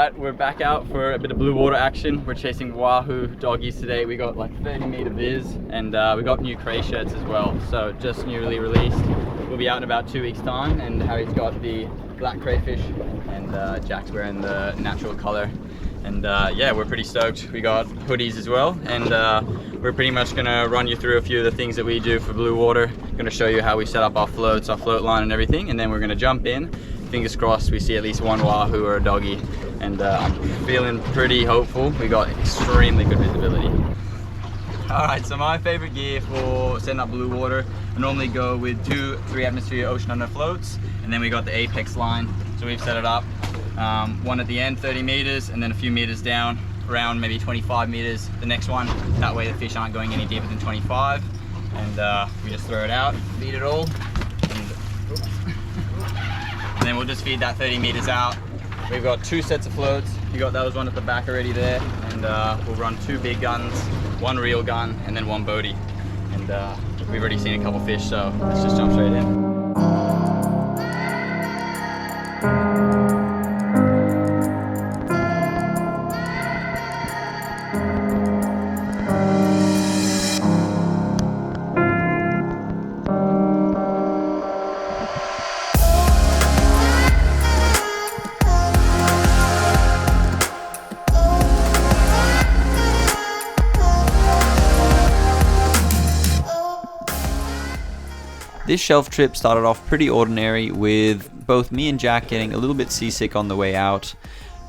Alright, we're back out for a bit of blue water action. We're chasing Wahoo doggies today. We got like 30-meter viz, and we got new cray shirts as well, so just newly released. We'll be out in about 2 weeks time, and Harry's got the black crayfish, and Jack's wearing the natural color. And yeah, we're pretty stoked. We got hoodies as well, and we're pretty much gonna run you through a few of the things that we do for blue water. Gonna show you how we set up our floats, our float line and everything, and then we're gonna jump in. Fingers crossed we see at least one Wahoo or a doggy, and I'm feeling pretty hopeful. We got extremely good visibility. Alright, so my favorite gear for setting up blue water, I normally go with 2-3 atmosphere ocean under floats, and then we got the apex line. So we've set it up, one at the end, 30 meters, and then a few meters down, around maybe 25 meters, the next one. That way the fish aren't going any deeper than 25, and we just throw it out, feed it all, and then we'll just feed that 30 meters out. We've got 2 sets of floats. You got those one at the back already there, and we'll run 2 big guns, 1 reel gun, and then 1 boatie. And we've already seen a couple fish, so let's just jump straight in. This shelf trip started off pretty ordinary, with both me and Jack getting a little bit seasick on the way out,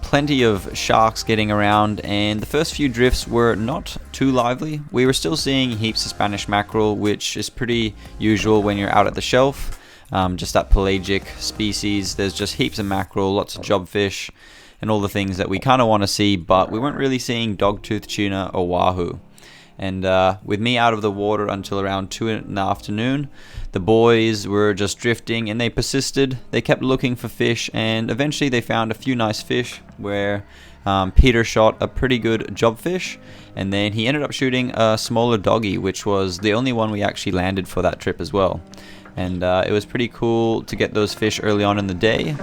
plenty of sharks getting around, and the first few drifts were not too lively. We were still seeing heaps of Spanish mackerel, which is pretty usual when you're out at the shelf, just that pelagic species. There's just heaps of mackerel, lots of jobfish, and all the things that we kind of want to see, but we weren't really seeing dogtooth tuna or Wahoo. And with me out of the water until around 2 in the afternoon, the boys were just drifting, and they persisted. They kept looking for fish, and eventually they found a few nice fish where Peter shot a pretty good jobfish, and then he ended up shooting a smaller doggy, which was the only one we actually landed for that trip as well. And it was pretty cool to get those fish early on in the day.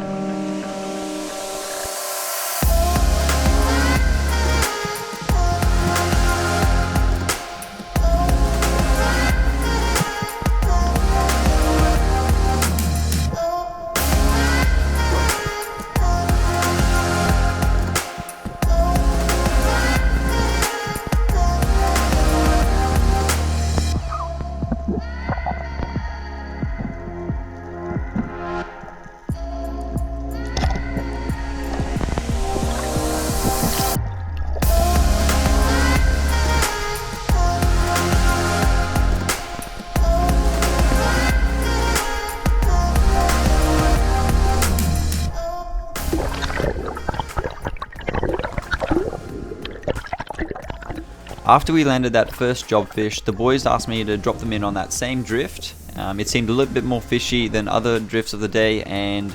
After we landed that first jobfish, the boys asked me to drop them in on that same drift. It seemed a little bit more fishy than other drifts of the day, and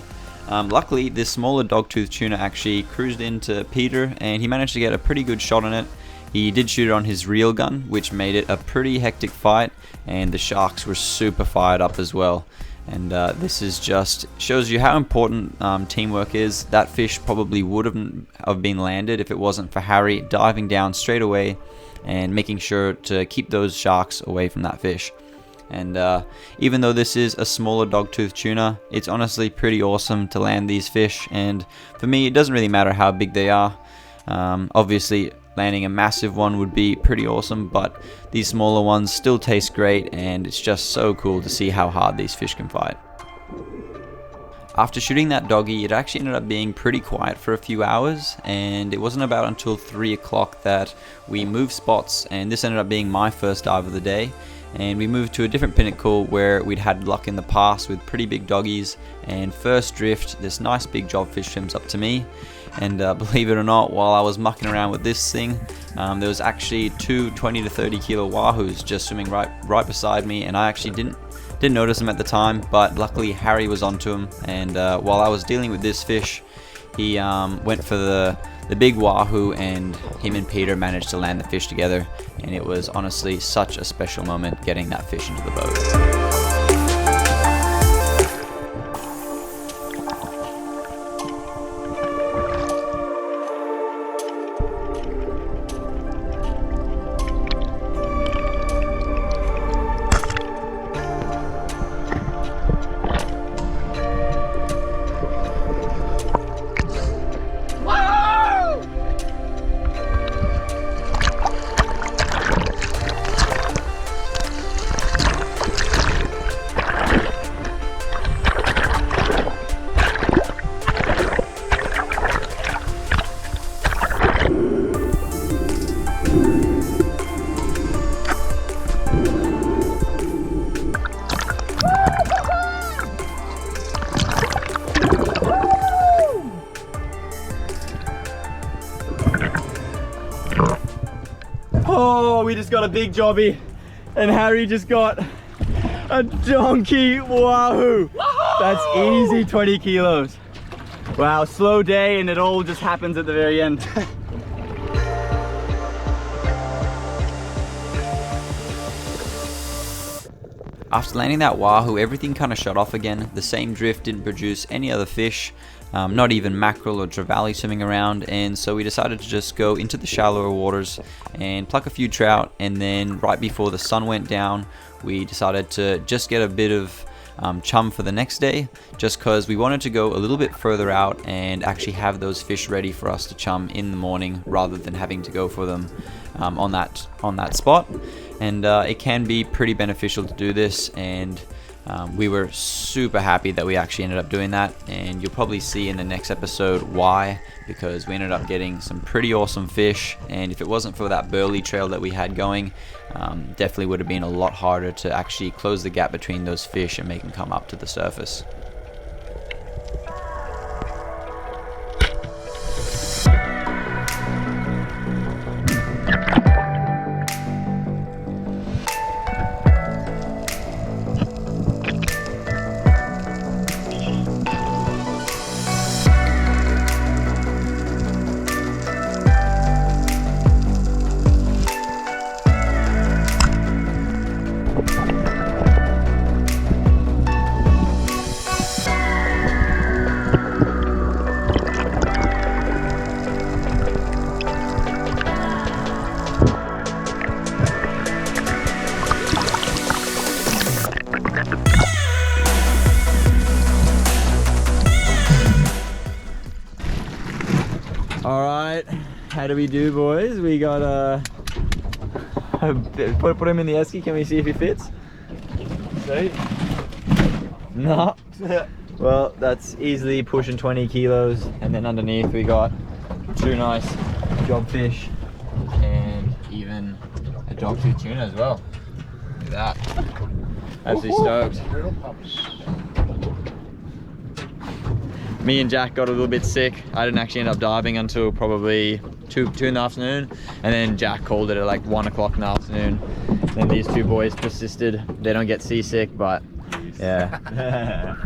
luckily this smaller dogtooth tuna actually cruised into Peter, and he managed to get a pretty good shot on it. He did shoot it on his reel gun, which made it a pretty hectic fight, and the sharks were super fired up as well. And this is just shows you how important teamwork is. That fish probably wouldn't have been landed if it wasn't for Harry diving down straight away and making sure to keep those sharks away from that fish. And even though this is a smaller dogtooth tuna, it's honestly pretty awesome to land these fish, and for me it doesn't really matter how big they are. Obviously landing a massive one would be pretty awesome, but these smaller ones still taste great, and it's just so cool to see how hard these fish can fight. After shooting that doggy, it actually ended up being pretty quiet for a few hours, and it wasn't about until 3 o'clock that we moved spots, and this ended up being my first dive of the day. And we moved to a different pinnacle where we'd had luck in the past with pretty big doggies, and first drift, this nice big jobfish swims up to me, and believe it or not, while I was mucking around with this thing, there was actually 2 20 to 30 kilo Wahoos just swimming right beside me, and I actually didn't notice them at the time, but luckily Harry was onto him, and while I was dealing with this fish, he went for the big Wahoo, and him and Peter managed to land the fish together, and it was honestly such a special moment getting that fish into the boat. we just got a big jobby, and Harry just got a donkey wahoo. That's easy 20 kilos. Wow, slow day, and it all just happens at the very end. After landing that wahoo, everything kind of shut off again. The same drift didn't produce any other fish, not even mackerel or trevally swimming around, and so we decided to just go into the shallower waters and pluck a few trout. And then right before the sun went down, we decided to just get a bit of chum for the next day, just because we wanted to go a little bit further out and actually have those fish ready for us to chum in the morning, rather than having to go for them on that spot. And it can be pretty beneficial to do this, and we were super happy that we actually ended up doing that, and you'll probably see in the next episode why, because we ended up getting some pretty awesome fish. And if it wasn't for that burley trail that we had going, definitely would have been a lot harder to actually close the gap between those fish and make them come up to the surface. All right, how do we do, boys? We got put him in the esky. Can we see if he fits? See? No. Well, that's easily pushing 20 kilos. And then underneath we got 2 nice jobfish and even a dogtooth tuna as well. Look at that. Absolutely stoked. Me and Jack got a little bit sick. I didn't actually end up diving until probably 2 in the afternoon, and then Jack called it at like 1 o'clock in the afternoon. Then these 2 boys persisted. They don't get seasick, but yeah.